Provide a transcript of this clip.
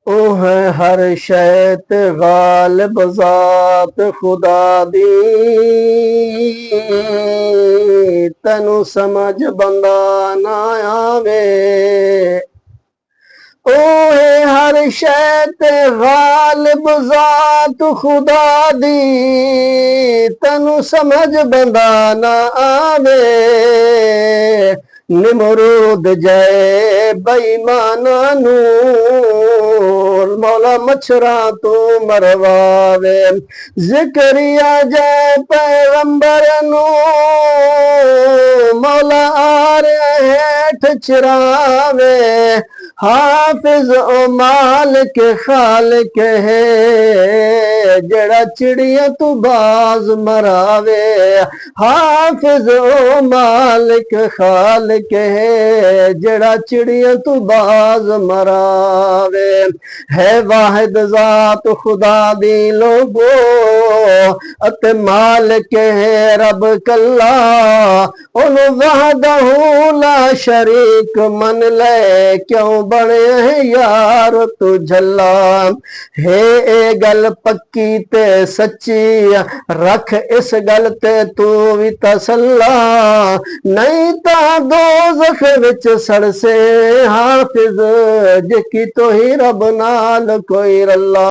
ओ है हर शैत गालिब ज़ात खुदा दी, तैनू समझ बंदा ना आवे। ओ है हर शैत गालिब ज़ात खुदा दी, तैनू समझ बंदा ना आवे। निमरूद जय बेईमाना नू मौला मच्छरा तू मरवावे। ज़िक्रिया जय पैगंबर नू मौला आरे हेठ चिरावे। हाफिज ओ मालिक खालिक है, जड़ा चिड़िया तू बाज मरावे। हाफिज ओ मालिक खालिक है, जड़ा चिड़िया तू बाज मरावे। है वाहिद ज़ात खुदा दी लोगो, अते मालिक है रब कल्ला। उन वहदहू ला शरीक मन ले, क्यों बने है यार तू झल्ला। है ए गल पक्की ते सच्ची, रख इस गल ते तू भी तसल्ला। नहीं ता दोज़ख विच सड़से हाफिज, जिकी तो ही रब नाल कोई रल्ला।